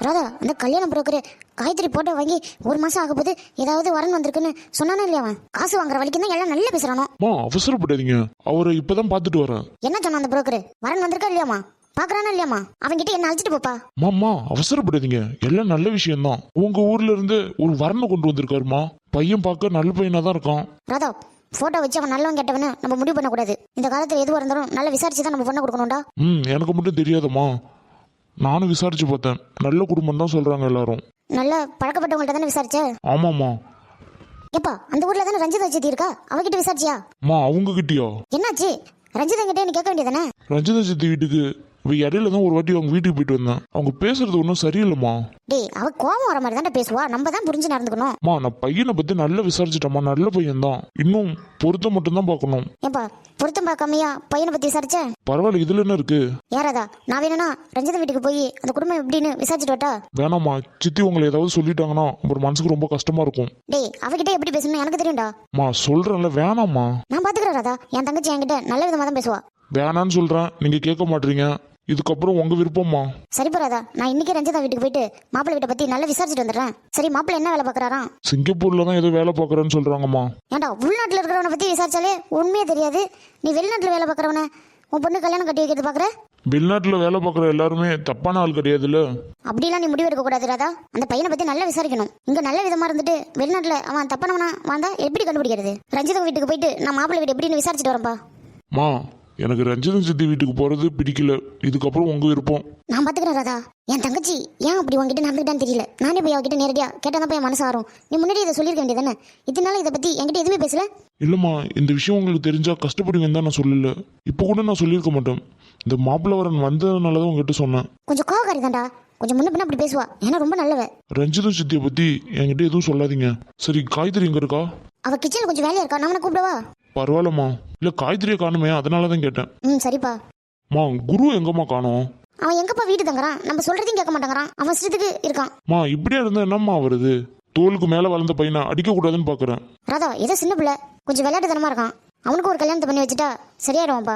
ராதா, அந்த கல்யாணம் broker Gayatri photo வாங்கி 1 மாசம் ஆக போது ஏதாவது வரன் வந்திருக்குன்னு சொன்னானே இல்லையா? அவன் காசு வாங்குற வழிக்கு தான் எல்லாம் நல்லா பேசுறானோ. அவசரப்படாதீங்க, அவரை இப்பதான் பாத்துட்டு வரேன். என்ன சொன்ன அந்த புரோக்கர்? வரன் வந்திருக்கா இல்லையாமா? பாக்குறானா இல்லையாமா? அவன்கிட்ட என்ன அழைச்சிட்டு போப்பா. மாமா அவசரப்படாதீங்க, எல்லாம் நல்ல விஷயம் தான். உங்க ஊர்ல இருந்து ஒரு வரனை கொண்டு வந்திருக்காருமா. பையன் பார்க்க நல்ல பையனா தான் இருக்கான். ராதா, போட்டோ வச்சு அவன் நல்லவன் கெட்டவனு நம்ம முடிவு பண்ணக்கூடாது. இந்த காலத்துல எதுவாக இருந்தாலும் நல்லா விசாரிச்சு தான் நம்ம பொண்ணை கொடுக்கணும்டா. எனக்கு மட்டும் தெரியாதம்மா, நானும் விசாரிச்சு பார்த்தேன். நல்ல குடும்பம் தான் சொல்றாங்க எல்லாரும். நல்ல பழக்கப்பட்டவங்கள்ட்ட தானே விசாரிச்ச? ஆமாமா. ஏப்பா, அந்த ஊர்ல தானே ரஞ்சிதா சித்தி இருக்கா, அவகிட்ட விசாரிச்சியா? அவங்க கிட்டயா? என்னாச்சு? ரஞ்சிதா கிட்டே நீ கேட்க வேண்டியதானே? ரஞ்சிதா சித்தி வீட்டுக்கு இடையில தான் ஒரு வாட்டி அவங்க வீட்டுக்கு போயிட்டு வந்தேன். அவங்க பேசுறது ஒன்றும் சரியில்லைம்மா. டேய், அவ கோவம் வர மாதிரி தானே பேசுவா, நம்ம தான் புரிஞ்சு நடந்துக்கணும். நான் பையனை பத்தி நல்லா விசாரிச்சுட்டேம்மா, நல்ல பையன் தான். இன்னும் பொருத்தம் மட்டும் தான் பார்க்கணும். ஏப்பா, பொருத்தம் பார்க்காமையா பையனை பத்தி விசாரிச்ச? பரவாயில்ல, இதுல என்ன இருக்கு? யாராதா, நான் வேணும்னா ரஞ்சிதா வீட்டுக்கு போய் அந்த குடும்பம் எப்படின்னு விசாரிச்சுட்டு வரட்டா? வேணாம்மா, சித்தி உங்களை ஏதாவது சொல்லிட்டாங்கன்னா அப்புறம் மனசுக்கு ரொம்ப கஷ்டமா இருக்கும். டேய், அவகிட்ட எப்படி பேசணும் எனக்கு தெரியும்டா. சொல்றேன்ல, வேணாம்மா. நான் பாத்துக்கிறேன் ராதா, என் தங்கச்சி என்கிட்ட நல்ல விதமா தான் பேசுவா. வேணான்னு சொல்றேன், நீங்க கேட்க மாட்டீங்க. இதுக்கப்புறம் உங்க விருப்பம்மா. சரிப்பா ராதா, நான் இன்னைக்கு ரஞ்சிதா வீட்டுக்கு போயிட்டு மாப்பிள்ளை வீட்டை பத்தி நல்லா விசாரிச்சுட்டு வந்துடுறேன். சரி, மாப்பிள்ளை என்ன வேலை பாக்குறாராம்? சிங்கப்பூர்ல தான் ஏதோ வேலை பாக்குறேன்னு சொல்றாங்கம்மா. ஏன்டா, உள்நாட்டுல இருக்கிறவனை பத்தி விசாரிச்சாலே உண்மையே தெரியாது. நீ வெளிநாட்டுல வேலை பாக்குறவன உன் பொண்ணு கல்யாணம் கட்டி வைக்கிறது பாக்குற? வெளிநாட்டுல வேலை பாக்குற எல்லாருமே தப்பான ஆள் கிடையாதுல்ல. அப்படிலாம் நீ முடிவு எடுக்க கூடாது ராதா. அந்த பையனை பத்தி நல்லா விசாரிக்கணும். இங்க நல்ல விதமா இருந்துட்டு வெளிநாட்டுல அவன் தப்பானவனா வந்தா எப்படி கண்டுபிடிக்கிறது? ரஞ்சிதா வீட்டுக்கு போயிட்டு நான் மாப்பிள்ளை வீடு எப்படின்னு விசாரிச்சுட்டு வரேன்பா. எனக்கு ரஞ்சிதன் சித்தி வீட்டுக்கு போறது பிடிக்கல. இதுக்கப்புறம் உங்க விருப்பம். நான் பாத்துக்கிறேன் ராதா. என் தங்கச்சி ஏன் அப்படி உங்ககிட்ட நடந்துக்கிட்டான்னு தெரியல. நானே போய் அவகிட்ட நேரடியா கேட்டதான் போய் மனசு ஆறும். நீ முன்னாடி இதை சொல்லிருக்க வேண்டியதானே? இதனால இதை பத்தி என்கிட்ட எதுவுமே பேசல. இல்லம்மா, இந்த விஷயம் உங்களுக்கு தெரிஞ்சா கஷ்டப்படுவீங்கன்னு தான் நான் சொல்லல. இப்போ கூட நான் சொல்லியிருக்க மாட்டேன். இந்த மாப்பிள்ளை வரன் வந்ததுனாலதான் உங்ககிட்ட சொன்னேன். கொஞ்சம் கோவக்காரி தான்டா, கொஞ்சம் முன்ன பின்ன அப்படி பேசுவா. ஏன்னா ரொம்ப நல்லவ. ரஞ்சிதன் சித்தியை பத்தி என்கிட்ட எதுவும் சொல்லாதீங்க. சரி, காய்கறி எங்க இருக்கா? அவ கிச்சன்ல கொஞ்சம் வேலையா இருக்கா, நான் கூப்பிடவா? பரவாயில்லம்மா. இல்ல, காய்கறியை காணுமே, அதனாலதான் கேட்டேன். சரிப்பா. குரு எங்கம்மா காணோம்? அவன் எங்கப்பா வீட்டு தங்குறான், நம்ம சொல்றதையும் கேட்க மாட்டேங்கிறான். அவன் இஷ்டத்துக்கு இருக்கான். இப்படியா இருந்தா என்னம்மா வருது? தோலுக்கு மேல வளர்ந்த பையனை அடிக்க கூடாதுன்னு பாக்குறேன். ராதா, ஏதோ சின்ன பிள்ளை, கொஞ்சம் விளையாட்டுத்தனமா இருக்கான். அவனுக்கு ஒரு கல்யாணத்தை பண்ணி வச்சுட்டா சரியாயிடுவான்பா.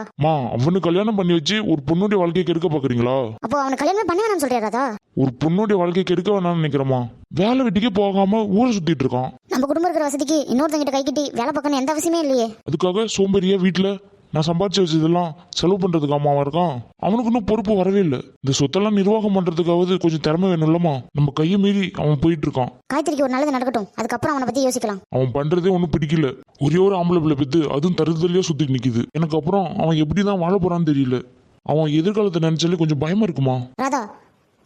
அவனுக்கு கல்யாணம் பண்ணி வச்சு ஒரு பொண்ணுடைய வாழ்க்கையை கெடுக்க பாக்குறீங்களா? அப்போ அவனுக்கு கல்யாணம் பண்ண வேணாம்னு சொல்றியா ராதா? ஒரு பொண்ணுடைய வாழ்க்கையை கெடுக்க வேணாம்னு நினைக்கிறோமா? வேலை வெட்டிக்கே போகாம ஊரை சுத்திட்டு இருக்கான். நம்ம குடும்பம் இருக்கிற வசதிக்கு இன்னொருத்தங்கிட்ட கை கட்டி வேலை பார்க்கணும் எந்த அவசியமே இல்லையே. அதுக்காக சோம்பேறியா வீட்டுல நான் சம்பாதிச்சு வச்சதெல்லாம் செலவு பண்றதுக்கு அம்மாவா இருக்கான். அவனுக்கு இன்னும் பொறுப்பு வரவே இல்லை. இந்த சொத்தெல்லாம் நிர்வாகம் பண்றதுக்காவது கொஞ்சம் திறமை வேணும்லமா. நம்ம கையை மீறி அவன் போயிட்டு இருக்கான். காய்கறிக்கு ஒரு நல்லது நடக்கட்டும், அதுக்கப்புறம் அவனை பத்தி யோசிக்கலாம். அவன் பண்றதே ஒன்னும் பிடிக்கல. ஒரே ஒரு ஆம்பளை பிள்ளை பெத்து அதுவும் தருதலையா சுத்திட்டு நிக்குது. எனக்கு அப்புறம் அவன் எப்படிதான் வாழ போறான்னு தெரியல. அவன் எதிர்காலத்தை நினைச்சாலே கொஞ்சம் பயமா இருக்குமா. ராதா,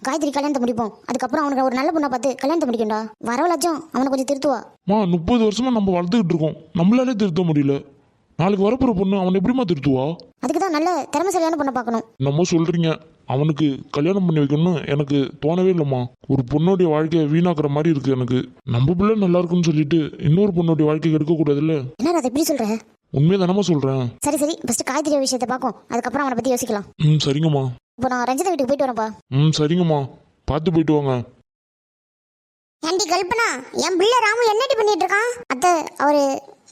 காய்கறி கல்யாணத்தை முடிப்போம். அதுக்கப்புறம் அவனுக்கு ஒரு நல்ல பொண்ணை பார்த்து கல்யாணத்தை முடிக்கண்டா. வரவளாச்சும் அவனை கொஞ்சம் திருத்துவா. 30 வருஷமா நம்ம வளர்த்துக்கிட்டு இருக்கோம், நம்மளாலே திருத்த முடியல. நாளைக்கு வரப்போற பொண்ணு அவன் எப்படிமா திருத்துவா? அதுக்குதான் நல்ல திறமைசாலியான பொண்ணை பார்க்கணும். நம்ம சொல்றீங்க. அவனுக்கு கல்யாணம் பண்ணி வைக்கணும்னு எனக்கு தோணவே இல்லைம்மா. ஒரு பொண்ணுடைய வாழ்க்கையை வீணாக்குற மாதிரி இருக்கு எனக்கு. நம்ம பிள்ளை நல்லா இருக்குன்னு சொல்லிட்டு இன்னொரு பொண்ணுடைய வாழ்க்கையை எடுக்க கூடாதுல்ல. என்ன அதை எப்படி சொல்ற? உண்மையை தானமா சொல்றேன். சரி சரி, ஃபர்ஸ்ட் காய்கறி விஷயத்தை பார்க்கும், அதுக்கப்புறம் அவனை பத்தி யோசிக்கலாம். சரிங்கம்மா. இப்போ நான் ரஞ்சிதா வீட்டுக்கு போயிட்டு வரேன்ப்பா. சரிங்கம்மா, பார்த்து போயிட்டு வாங்க. ஏண்டி கல்பனா, என் பிள்ளை ராமு என்னடி பண்ணிட்டு இருக்கான்? அத்தை, அவரு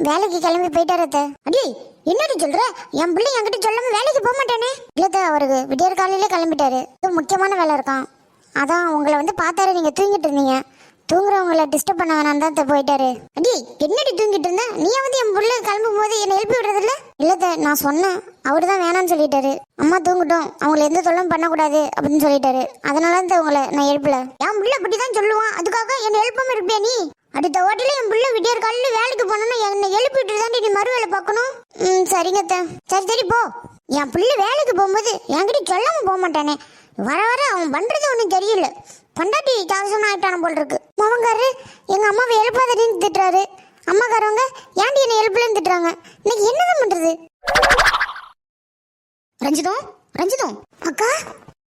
வேலைக்கு கிளம்பி போயிட்டாரு அத்தை. அடி, என்னடி சொல்ற? என் பிள்ளை என்கிட்ட சொல்லாம வேலைக்கு போக மாட்டானே. இல்லத்த, அவருக்கு விடியற் காலையிலே கிளம்பிட்டாரு. முக்கியமான வேலை இருக்கான். அதான் உங்களை வந்து பார்த்தாரு, நீங்க தூங்கிட்டு இருந்தீங்க. தூங்குறவங்களை டிஸ்டர்ப் பண்ண வேணாம் தான் போயிட்டாரு. அடி, என்னடி தூங்கிட்டு இருந்த? நீ வந்து என் பிள்ளை கிளம்பும் போது என்னை எழுப்பி விடுறது இல்ல? இல்லத்த, நான் சொன்னேன், அவரு தான் வேணான்னு சொல்லிட்டாரு. அம்மா தூங்கட்டும், அவங்களை எந்த தொல்லும் பண்ணக்கூடாது அப்படின்னு சொல்லிட்டாரு. அதனால தான் உங்களை நான் எழுப்பல. என் பிள்ளை அப்படிதான் சொல்லுவான், அதுக்காக என்னை எழுப்பாம இருப்பியா நீ? அடுத்த ஹோட்டல என் பிள்ளை விடியற் காலையில வேலைக்கு போனோம்னா என்னை எழுப்பிட்டு தாண்டி நீ மறு வேலை பார்க்கணும். சரிங்க அத்தை. சரி சரி போ. என் பிள்ளை வேலைக்கு போகும்போது என்கிட்ட சொல்லாம போக மாட்டானே. வர வர அவன் பண்றது ஒன்றும் தெரியல. பொண்டாட்டி தாசம் ஆயிட்டான போல் இருக்கு. மவங்காரு எங்க அம்மாவை எழுப்பாதடின்னு திட்டுறாரு. அம்மாக்காரவங்க ஏன்டி என்னை எழுப்பலன்னு திட்டுறாங்க. இன்னைக்கு என்னதான் பண்றது? ரஞ்சிதம், ரஞ்சிதம் அக்கா.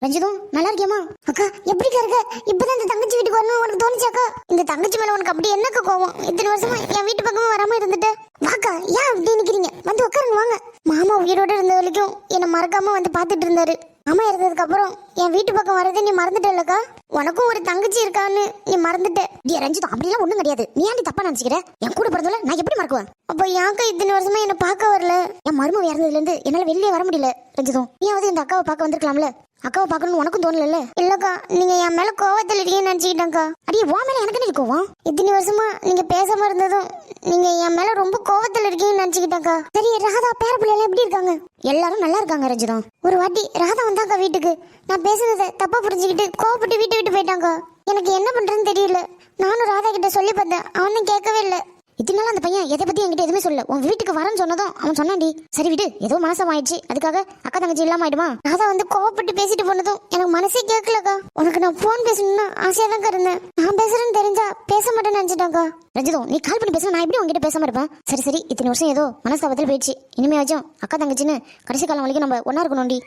ரஞ்சிதம், நல்லா இருக்கியம்மா? அக்கா, எப்படிக்கா இருக்க? இப்பதான் இந்த தங்கச்சி வீட்டுக்கு வரணும் உனக்கு தோணுச்சாக்கா? இந்த தங்கச்சி மேல உனக்கு அப்படி என்னக்கா கோவம்? இத்தனை வருஷமா என் வீட்டு பக்கமும் வராம இருந்துட்டு வாக்கா. ஏன் அப்படி நிக்கிறீங்க? வந்து உட்காருங்க வாங்க. மாமா உயிரோட இருந்த வரைக்கும் என்னை மறக்காம வந்து பாத்துட்டு இருந்தாரு. அம்மா இறந்ததுக்கு அப்புறம் என் வீட்டு பக்கம் வரதை நீ மறந்துட்டல்லக்கா? உனக்கும் ஒரு தங்கச்சி இருக்கான்னு நீ மறந்துட்ட. டி ரஞ்சிதம், அப்படிலாம் ஒண்ணும் கிடையாது. நீ ஏன்டி தப்பா நினைச்சுக்கிற? என் கூட பிறந்தவள நான் எப்படி மறக்குவேன்? அப்போ ஏன்க்கா இத்தனை வருஷமா என்ன பார்க்க வரல? என் மருமக இறந்ததுல இருந்து என்னால வெளியே வர முடியல. ரஞ்சிதம், நீயாவது இந்த அக்காவை பார்க்க வந்திருக்கலாம்ல? அக்காவை பார்க்கணும்னு உனக்கும் தோணல? இல்லக்கா, நீங்க என் மேல கோவத்துல இருக்கீங்கன்னு நினைச்சுக்கிட்டேன்க்கா. அடியே, உன் மேல எனக்கு என்ன கோவம்? இத்தனை வருஷமா நீங்க பேசாம இருந்ததும் நீங்க என் மேல ரொம்ப கோவத்துல இருக்கீங்கன்னு நினைச்சுக்கிட்டேன்க்கா. சரி, ராதா பேர பிள்ளைல எப்படி இருக்காங்க? எல்லாரும் நல்லா இருக்காங்க ரஞ்சிதம். ஒரு வாட்டி ராதா வந்தாக்கா வீட்டுக்கு, நான் பேசுனதை தப்பா புரிஞ்சுக்கிட்டு கோவப்பட்டு வீட்டை விட்டு போயிட்டாங்க. எனக்கு என்ன பண்றதுன்னு தெரியல. நானும் ராதா கிட்ட சொல்லி பார்த்தேன், அவனும் கேட்கவே இல்லை. இதனால அந்த பையன் எதை பத்தி என்கிட்ட எதுவுமே சொல்ல. உன் வீட்டுக்கு வரேன்னு சொன்னதும் அவன் சொன்னான்டி. சரி விடு, ஏதோ மனசம் ஆயிடுச்சு, அதுக்காக அக்கா தங்கச்சி இல்லாம ஆயிடுமா? ராதா வந்து கோவப்பட்டு பேசிட்டு போனதும் எனக்கு மனசே கேட்கலக்கா. உனக்கு நான் போன் பேசணும்னா ஆசையா தான் இருந்தேன். நான் பேசுறேன்னு தெரிஞ்சா பேச மாட்டேன்னு நினைச்சிட்டாக்கா. ரஞ்சிதம், நீ கால் பண்ணி பேச நான் எப்படி உங்ககிட்ட பேசாம இருப்பேன்? சரி சரி, இத்தனை வருஷம் ஏதோ மனஸ்தாபத்தில் போயிடுச்சு. இனிமேவாச்சும் அக்கா தங்கச்சின்னு கடைசி காலம் வரைக்கும் நம்ம ஒன்னா இருக்கணும்டி.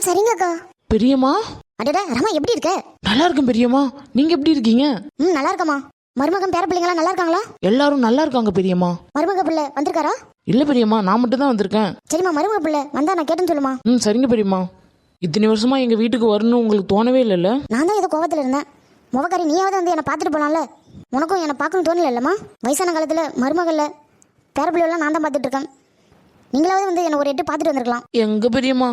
சரிங்கக்கா. பெரியம்மா, அடடா ரமா, எப்படி இருக்க? நல்லா இருக்கும் பெரியம்மா. நீங்க எப்படி இருக்கீங்க? நல்லா இருக்கம்மா. மருமகன் பேர பிள்ளைங்களா நல்லா இருக்காங்களா? எல்லாரும் நல்லா இருக்காங்க பெரியம்மா. மருமக பிள்ளை வந்திருக்காரா? இல்ல பெரியம்மா, நான் மட்டும் தான் வந்திருக்கேன். சரிம்மா, மருமக பிள்ளை வந்தா நான் கேட்டேன்னு சொல்லுமா. சரிங்க பெரியம்மா. இத்தனை வருஷமா எங்க வீட்டுக்கு வரணும்னு உங்களுக்கு தோணவே இல்லைல்ல? நான் தான் ஏதோ கோவத்துல இருந்தேன். முகக்காரி நீயாவது வந்து என்னை பார்த்துட்டு போலாம்ல. உனக்கும் என்னை பார்க்கணும் தோணல இல்லம்மா? வயசான காலத்துல மருமகள்ல பேர பிள்ளைலாம் நான் தான் பார்த்துட்டு இருக்கேன். நீங்களாவது வந்து என்னை ஒரு எட்டு பார்த்துட்டு வந்திருக்கலாம். எங்க பெரியம்மா,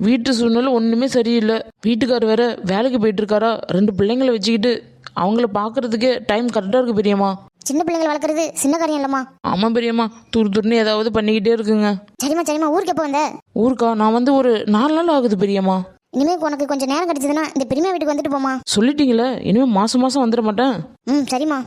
வீட்டு சூழ்நிலை ஒண்ணுமே சரியில்லை. வீட்டுக்கார் வேற வேலைக்கு போயிட்டு இருக்காரா. 2 பிள்ளைங்களை வச்சுக்கிட்டு அவங்கள பாக்குறதுக்கே டைம் கரெக்டா இருக்கு பெரியம்மா. சின்ன பிள்ளைங்களை வளர்க்குறது சின்ன காரியம் இல்லம்மா. ஆமா பெரியம்மா, துருன்னு ஏதாவது பண்ணிக்கிட்டே இருக்குங்க. சரிம்மா சரிம்மா, ஊருக்கு எப்போ வந்த? ஊருக்கா நான் வந்து ஒரு 4 நாள் ஆகுது பெரியம்மா. இனிமே உனக்கு கொஞ்சம் நேரம் கிடைச்சதுன்னா இந்த பெரியம்மா வீட்டுக்கு வந்துட்டு போமா. சொல்லிட்டீங்களே, இனிமே மாசம் மாசம் வந்துட மாட்டேன். சரிம்மா,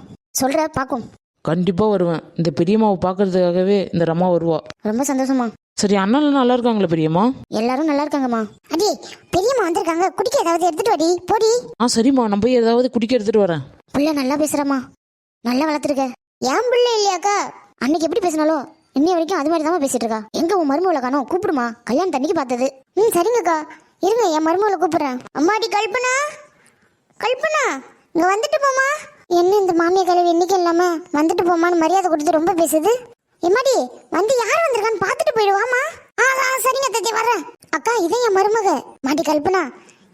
சொல்ற பாக்கும். கண்டிப்பா வருவேன். இந்த பெரியம்மாவை பாக்குறதுக்காகவே இந்த ரமா வருவா. ரொம்ப சந்தோஷமா. சரி, அண்ணன் நல்லா இருக்காங்களா பெரியம்மா? எல்லாரும் நல்லா இருக்காங்கம்மா. அடி, பெரியம்மா வந்திருக்காங்க, குடிக்க ஏதாவது எடுத்துட்டு வாடி. போடி. சரிம்மா, நான் போய் ஏதாவது குடிக்க எடுத்துட்டு வரேன். புள்ள நல்லா பேசுறமா, நல்லா வளர்த்துருக்க. என் பிள்ளை இல்லையாக்கா? அன்னைக்கு எப்படி பேசினாலோ இன்னைய வரைக்கும் அது மாதிரி தான் பேசிட்டு இருக்கா. எங்க உன் மருமகளை காணோம்? கூப்பிடுமா, கல்யாணம் தண்ணிக்கு பார்த்தது. சரிங்கக்கா, இருங்க என் மருமகளை கூப்பிடுறேன். அம்மாடி கல்பனா, கல்பனா இங்க வந்துட்டு போமா. என்ன இந்த மாமியா கழுவி எண்ணிக்கை இல்லாம வந்துட்டு போமான்னு மரியாதை கொடுத்து ரொம்ப பேசுது. எம்மாடி, வந்து யார் வந்திருக்கான்னு பார்த்துட்டு போயிடுவாமா. சரிங்க தத்தி, வர்றேன். அக்கா, இதை என் மருமக மாடி கல்பனா.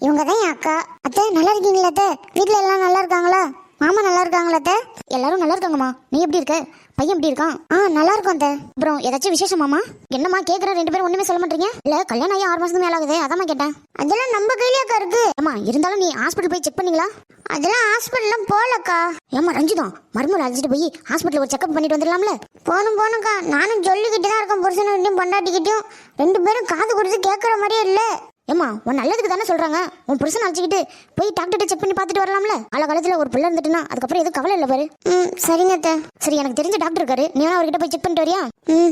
இவங்க தான் என் அக்கா. அத்தை நல்லா இருக்கீங்களா? அத்தை வீட்டுல எல்லாம் நல்லா இருக்காங்களா? மாமா நல்லா இருக்காங்களா? அத்தை எல்லாரும் நல்லா இருக்காங்கம்மா. நீ எப்படி இருக்க? பையன் எப்படி இருக்கான்? நல்லா இருக்கும் அத்தை. அப்புறம் ஏதாச்சும் விசேஷமாமா? என்னம்மா கேட்குற, 2 பேரும் ஒண்ணுமே சொல்ல மாட்டீங்க? இல்ல, கல்யாணம் ஆகி 6 மாசத்துக்கு மேல ஆகுது, அதாம்மா கேட்டேன். அதெல்லாம் நம்ம கையிலேக்கா இருக்கு. அம்மா, இருந்தாலும் நீ ஹாஸ்பிட்டல் போய் செக் பண்ணீங்களா? அதெல்லாம் ஹாஸ்பிட்டல்லாம் போலக்கா. ஏமா ரஞ்சிதம், மருமகளை அழைச்சிட்டு போய் ஹாஸ்பிட்டல் ஒரு செக்அப் பண்ணிட்டு வந்துடலாம்ல? போகணும்க்கா. நானும் சொல்லிக்கிட்டு தான் இருக்கேன், புருஷனும் பொண்டாட்டிக்கிட்டையும். 2 பேரும் காது கொடுத்து கேட்குற மாதிரியே இல்லை. ஏமா, உன் நல்லதுக்கு தானே சொல்றாங்க. உன் புருஷன் அழைச்சிக்கிட்டு போய் டாக்டர்கிட்ட செக் பண்ணி பார்த்துட்டு வரலாம்ல? கால காலத்துல ஒரு பிள்ளை இருந்துட்டுனா அதுக்கப்புறம் எதுவும் கவலை இல்லை பாரு. சரிங்க அத்தை. சரி, எனக்கு தெரிஞ்ச டாக்டர் இருக்காரு, நீ வேணா அவர்கிட்ட போய் செக் பண்ணிட்டு வரியா?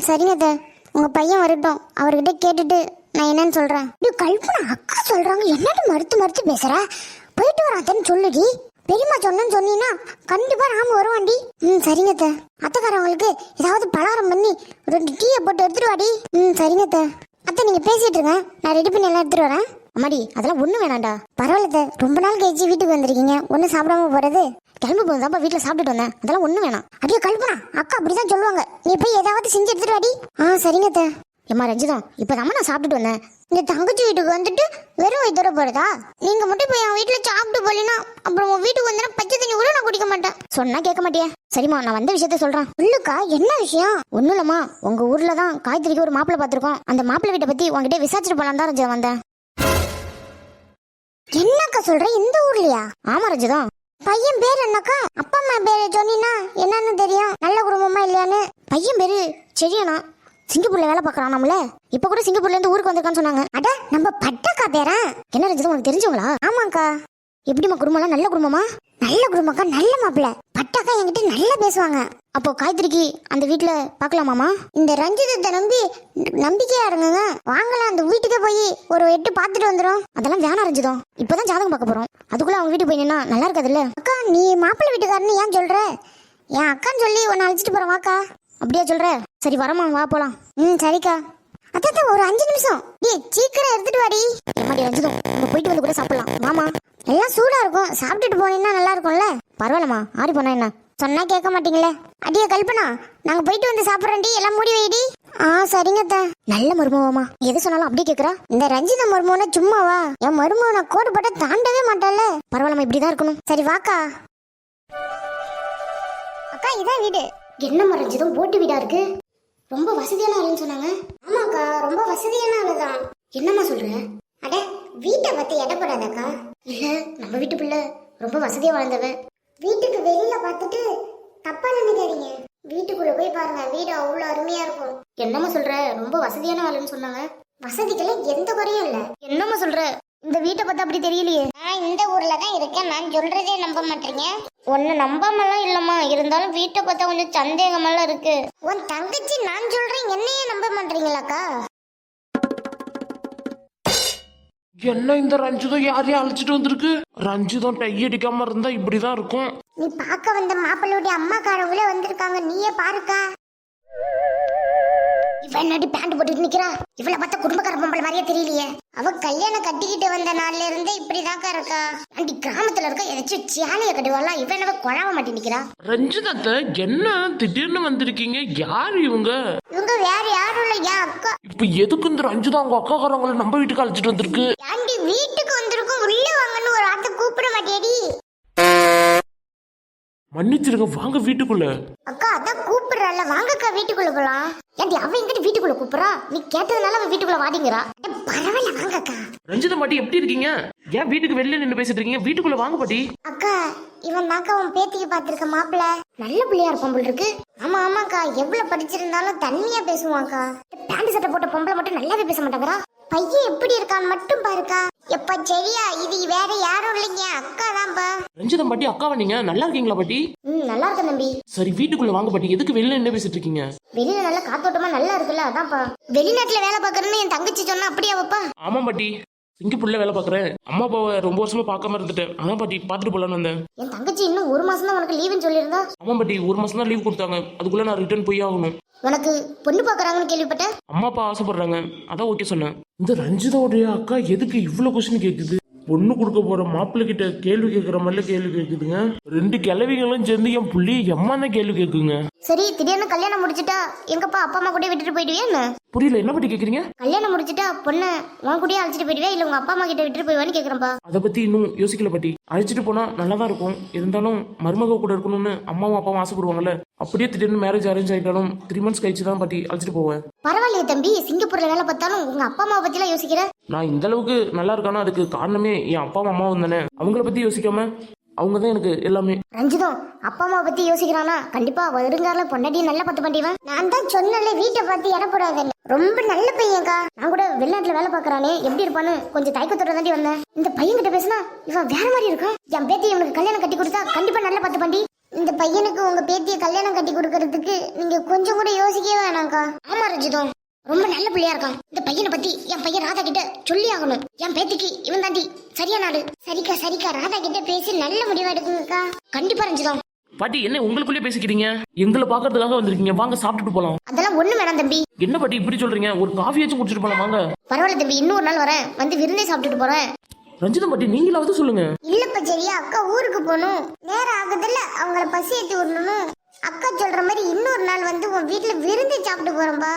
சரிங்க அத்தை, உங்க பையன் வரட்டும், அவர்கிட்ட கேட்டுட்டு நான் என்னன்னு சொல்றேன். கல்பனா, அக்கா சொல்றாங்க, என்னன்னு மறுத்து பேசுற? போயிட்டு வராத்தன்னு சொல்லுடி. பெரியம்மா சொன்னு சொன்னீங்கன்னா கண்டிப்பா நாம வருவாண்டி. சரிங்க அத்தை. அத்தைக்காரவங்களுக்கு ஏதாவது பலகாரம் பண்ணி 2 டீயை போட்டு எடுத்துட்டு வாடி. சரிங்க அத்தை. அத்தை நீங்க பேசிட்டு இருங்க, நான் ரெடி பண்ணி எல்லாம் எடுத்துட்டு வரேன். அம்மாடி, அதெல்லாம் ஒண்ணு வேணாண்டா. பரவாயில்ல, ரொம்ப நாள் கழிச்சு வீட்டுக்கு வந்திருக்கீங்க, ஒன்னும் சாப்பிடாம போறது. கிளம்பி போதாப்பா, வீட்டுல சாப்பிட்டுட்டு வந்தேன், அதெல்லாம் ஒண்ணு வேணாம். அடியே கல்பனா, அக்கா அப்படிதான் சொல்லுவாங்க, நீ போய் ஏதாவது செஞ்சு எடுத்துட்டு வாடி. சரிங்க அத்தை. ஏமா ரஞ்சிதம், இப்பதாம்மா நான் சாப்பிட்டுட்டு வந்தேன். இந்த தங்கச்சி வீட்டுக்கு வந்துட்டு வெறும் வயித்தோட போறதா? நீங்க மட்டும் போய் என் வீட்டுல சாப்பிட்டு போலினா அப்புறம் உன் வீட்டுக்கு வந்தா பச்சை தண்ணி கூட நான் குடிக்க மாட்டேன். சொன்னா கேட்க மாட்டியா? சரிம்மா, நான் வந்த விஷயத்த சொல்றேன். இல்லக்கா, என்ன விஷயம்? ஒண்ணும் இல்லம்மா, உங்க ஊர்ல தான் காய்கறிக்கு ஒரு மாப்பிள்ளை பார்த்திருக்கோம். அந்த மாப்பிள்ளை வீட்டை பத்தி உங்ககிட்ட விசாரிச்சுட்டு போலாம் தான் ரஞ்சிதம் வந்தேன். என்னக்கா சொல்ற, இந்த ஊர்லயா? ஆமா ரஞ்சிதம். பையன் பேர் என்னக்கா? அப்பா அம்மா பேரு சொன்னீங்கன்னா என்னன்னு தெரியும், நல்ல குடும்பமா இல்லையான்னு. பையன் பேரு செழியனா, சிங்கப்பூர்ல வேலை பார்க்கறான். நம்மள இப்ப கூட சிங்கப்பூர்ல இருந்து ஊருக்கு வந்திருக்கான்னு சொன்னாங்க. அட, நம்ம பட்டக்கா பேரா? என்ன ரஞ்சிதம், உனக்கு தெரிஞ்சவங்களா? ஆமாக்கா. எப்படிமா குடும்பம்லாம்? நல்ல குடும்பமா? நல்ல குடும்பக்கா, நல்ல மாப்பிள்ள. பட்டாக்கா என்கிட்ட நல்லா பேசுவாங்க. அப்போ காய்கறிக்கு அந்த வீட்டுல பாக்கலாமாமா? இந்த ரஞ்சிதத்தை நம்பிக்கையா இருங்க, வாங்கலாம். அந்த வீட்டுக்கே போய் ஒரு 8 பார்த்துட்டு வந்துடும். அதெல்லாம் வேணாம் ரஞ்சிதம், இப்பதான் ஜாதகம் பார்க்க போறோம், அதுக்குள்ள அவங்க வீட்டுக்கு போய் நின்னா நல்லா இருக்காது இல்ல? அக்கா, நீ மாப்பிள்ளை வீட்டுக்காரன்னு ஏன் சொல்ற? என் அக்கான்னு சொல்லி உன்னை அழைச்சிட்டு போறேன், வாக்கா. அப்படியா சொல்ற? சரி வரமா, வா போலாம். சரிக்கா. அத்தா ஒரு 5 நிமிஷம். சீக்கிரம் எடுத்துட்டு வாடி. மாடி ரஞ்சிதம், நம்ம போயிட்டு வந்து கூட சாப்பிடலாம், வாமா. எல்லாம் சூடா இருக்கும், சாப்பிட்டுட்டு போனீங்கன்னா நல்லா இருக்கும்ல? பரவாயில்லம்மா, ஆறி போனா என்ன? சொன்னா கேட்க மாட்டீங்களே. அடியே கல்பனா, நாங்க போயிட்டு வந்து சாப்பிட்றோண்டி, எல்லாம் மூடி வைடி. சரிங்க அத்தை. நல்ல மருமவமா, எது சொன்னாலும் அப்படியே கேக்குறா. இந்த ரஞ்சித மருமவன சும்மாவா? என் மருமவனை கோடு போட்ட தாண்டவே மாட்டால. பரவாயில்லம்மா, இப்படிதான் இருக்கணும். சரி வாக்கா. அக்கா, இதான் வீடு. என்ன ரஞ்சிதம், போட்டு வீடா இருக்கு? ரொம்ப வசதியான ஆளுன்னு சொன்னாங்க. ஆமாக்கா, ரொம்ப வசதியான ஆளுதான். என்னம்மா சொல்ற? அட, வீட்டை பத்தி இடப்படாதக்கா. இல்ல நம்ம வீட்டு பிள்ளை ரொம்ப வசதியா வாழ்ந்தவ. வீட்டுக்கு வெளியில பார்த்துட்டு தப்பா நினைக்காதீங்க. வீட்டுக்குள்ள போய் பாருங்க, வீடு அவ்வளவு அருமையா இருக்கும். என்னம்மா சொல்ற? ரொம்ப வசதியான ஆளுன்னு சொன்னாங்க. வசதிக்கெல்லாம் எந்த குறையும் இல்ல. என்னம்மா சொல்ற? இந்த வீட்டை பார்த்தா அப்படி தெரியலையே. நான் இந்த ஊர்ல தான் இருக்கேன், நான் சொல்றதே நம்ப மாட்டீங்க. ஒன்னு நம்பாமலாம் இல்லம்மா, இருந்தாலும் வீட்டை பார்த்தா கொஞ்சம் சந்தேகமெல்லாம் இருக்கு. உன் தங்கச்சி நான் சொல்றேன் என்னையே நம்ப மாட்டீங்களாக்கா? என்ன இந்த ரஞ்சிதம் யாரையும் அழைச்சிட்டு வந்திருக்கு? ரஞ்சிதம் டை அடிக்காம இருந்தா இப்படிதான் இருக்கும். நீ பார்க்க வந்த மாப்பிள்ளையோட அம்மாக்காரவங்களே வந்திருக்காங்க, நீயே பாருக்கா. இவ என்னடி பேண்ட் போட்டுட்டு நிக்கிறா? இவளை பார்த்தா குடும்பக்கார பொம்பளை மாதிரியே தெரியலையே. அவ கல்யாணம் கட்டிக்கிட்டு வந்த நாள்ல இருந்தே இப்படிதாக்கா இருக்கா. ஆண்டி கிராமத்துல இருக்க ஏதாச்சும் சேலைய கட்டுவாளா? இவ என்னவ குழாவ மாட்டி நிக்கிறா. ரஞ்சிதத்தை என்ன திடீர்னு வந்திருக்கீங்க? யாரு இவங்க? இவங்க வேற யாரும் இல்ல, என் அக்கா. இப்ப எதுக்கு இந்த ரஞ்சிதா அவங்க அக்காக்காரங்களை நம்ம வீட்டுக்கு அழைச்சிட்டு வந்திருக்கு? ஆண்டி வீட்டுக்கு வந்திருக்கும், உள்ள வாங்கன்னு ஒரு ஆத்த கூப்பிட மாட்டேடி. மன்னிச்சிருங்க, வாங்க வீட்டுக்குள்ள. அக்கா அதான் கூப்பிடுறாள், வாங்கக்கா வீட்டுக்குள்ள போலாம். ஏன்டி அவ எங்கிட்ட வீட்டுக்குள்ள கூப்பிடுறா? நீ கேட்டதுனால அவ வீட்டுக்குள்ள வாடிங்கிறா. பரவாயில்ல வாங்கக்கா. ரஞ்சிதா பாட்டி எப்படி இருக்கீங்க? ஏன் வீட்டுக்கு வெளில நின்று பேசிட்டு இருக்கீங்க? வீட்டுக்குள்ள வாங்க பாட்டி. அக்கா இவன் தாக்கா உன் பேத்திக்கு பாத்திருக்க மாப்பிள்ள. நல்ல பிள்ளையா இருப்பான் போல் இருக்கு. ஆமா ஆமாக்கா, எவ்வளவு படிச்சிருந்தாலும் தண்ணியா பேசுவான்க்கா. பேண்ட் சட்டை போட்ட பொம்பளை மட்டும் நல்லாவே பேச மாட்டாங்கறா. பையன் எப்படி இருக்கான்னு மட்டும் பாருக்கா. எப்ப சரியா, இது வேற யாரும் இல்லைங்க, அக்கா தான்பா. ரஞ்சிதா பாட்டி அக்காவா நீங்க? நல்லா இருக்கீங்களா பாட்டி? நல்லா இருக்கேன் தம்பி. சரி வீட்டுக்குள்ள வாங்க பாட்டி. எதுக்கு வெளில என்ன பேசிட்டு இருக்கீங்க? வெளியில நல்ல காத்தோட்டமா நல்லா இருக்குல்ல, அதான்ப்பா. வெளிநாட்டுல வேலை பாக்குறேன்னு என் தங்கச்சி சொன்னா அப்படியா வைப்பா? ஆமா பாட்டி, சிங்கப்பூர்ல வேலை பாக்குறேன். அம்மா அப்பாவை ரொம்ப வருஷமா பார்க்காம இருந்துட்டேன். அதான் பாட்டி பாத்துட்டு போலான்னு வந்தேன். என் தங்கச்சி இன்னும் 1 மாசம் தான் உனக்கு லீவுன்னு சொல்லியிருந்தா. ஆமா பாட்டி, 1 மாசம் தான் லீவ் கொடுத்தாங்க. அதுக்குள்ள நான் ரிட்டர்ன் போய் ஆகணும். உனக்கு பொண்ணு பாக்குறாங்கன்னு கேள்விப்பட்டேன். அம்மா அப்பா ஆசைப்படுறாங்க, அதான் ஓகே சொன்னேன். இந்த ரஞ்சிதாவுடைய அக்கா எதுக்கு இவ்வளவு கொஸ்டின் கேக்குது? பொண்ணு கொடுக்க போற மாப்பிள்ளை கிட்ட கேள்வி கேட்கற மாதிரி கேள்வி கேக்குதுங்க. 2 கிழவிகளும் சேர்ந்து என் புள்ளி எம்மா தான் கேள்வி கேக்குங்க. சரி திடீர்னு கல்யாணம் முடிச்சிட்டா எங்கப்பா அப்பா அம்மா கூட விட்டுட்டு போயிடுவியா என்ன? புரியல, என்ன பத்தி கேக்குறீங்க? கல்யாணம் முடிச்சிட்டா பொண்ணு உன் கூடயே அழைச்சிட்டு போயிடுவியா இல்ல உங்க அப்பா அம்மா கிட்ட விட்டுட்டு போயிடுவான்னு கேக்குறேன்ப்பா. அதை பத்தி இன்னும் யோசிக்கல பாட்டி. அழைச்சிட்டு போனா நல்லாதான் இருக்கும். இருந்தாலும் மருமக கூட இருக்கணும்னு அம்மாவும் அப்பாவும் ஆசைப்படுவாங்கல்ல. அப்படியே திடீர்னு மேரேஜ் அரேஞ்ச் ஆயிட்டாலும் 3 months கழிச்சு தான் பாட்டி அழைச்சிட்டு போவேன். பரவாயில்லையே தம்பி, சிங்கப்பூர்ல வேலை பார்த்தாலும் உங்க அப்பா அம்மாவை பத்தி எல்லாம் யோசிக்கிற. நான் இந்த அளவுக்கு நல்லா இருக்கானோ அதுக்கு காரணமே என் அப்பாவும் அம்மாவும் தானே. அவங்கள பத்தி யோசிக்காம அவங்க தான் எனக்கு எல்லாமே. ரஞ்சிதம் அப்பா அம்மாவை பத்தி யோசிக்கிறானா கண்டிப்பா வருங்கால பொண்டாட்டி நல்லா பத்து பண்ணிடுவேன். நான் தான் சொன்னல வீட்டை பார்த்து இடப்படாதுன்னு. ரொம்ப நல்ல பையன்க்கா. நான் கூட வெளிநாட்டுல வேலை பாக்குறானே எப்படி இருப்பான்னு கொஞ்சம் தயக்கத்தோட தாண்டி வந்தேன். இந்த பையன் கிட்ட பேசினா இவன் வேற மாதிரி இருக்கான். என் பேத்தி இவனுக்கு கல்யாணம் கட்டி கொடுத்தா கண்டிப்பா நல்ல பத்து பண்ணி. இந்த பையனுக்கு உங்க பேத்தியை கல்யாணம் கட்டி கொடுக்கறதுக்கு நீங்க கொஞ்சம் கூட யோசிக்கவே வேணாம்க்கா. ஆமா ரஞ்சிதம் ரொம்ப நல்ல பிள்ளையா இருக்கான். இந்த பையனை பத்தி என் பையன் ராதா கிட்ட சொல்லி ஆகணும். என் பேத்திக்கு இவன் தாண்டி சரியான ஆளு. சரிக்கா சரிக்கா, ராதா கிட்ட பேசி நல்ல முடிவா எடுக்குங்கக்கா. கண்டிப்பா ரஞ்சிதம். பாட்டி என்ன உங்களுக்குள்ளே பேசிக்கிறீங்க? எங்களை பாக்குறதுக்காக வந்திருக்கீங்க, வாங்க சாப்பிட்டுட்டு போலாம். அதெல்லாம் ஒண்ணு வேணாம் தம்பி. என்ன பாட்டி இப்படி சொல்றீங்க? ஒரு காஃபியாச்சும் குடிச்சிட்டு போலாம் வாங்க. பரவாயில்ல தம்பி, இன்னொரு நாள் வரேன், வந்து விருந்தே சாப்பிட்டுட்டு போறேன். ரஞ்சிதா பாட்டி நீங்களாவது சொல்லுங்க. இல்லப்பா சரியா, அக்கா ஊருக்கு போகணும், நேரம் ஆகுதுல்ல, அவங்கள பசி ஏற்றி விடணும். அக்கா சொல்ற மாதிரி இன்னொரு நாள் வந்து உன் வீட்டுல விருந்து சாப்பிட்டு போறேன்பா.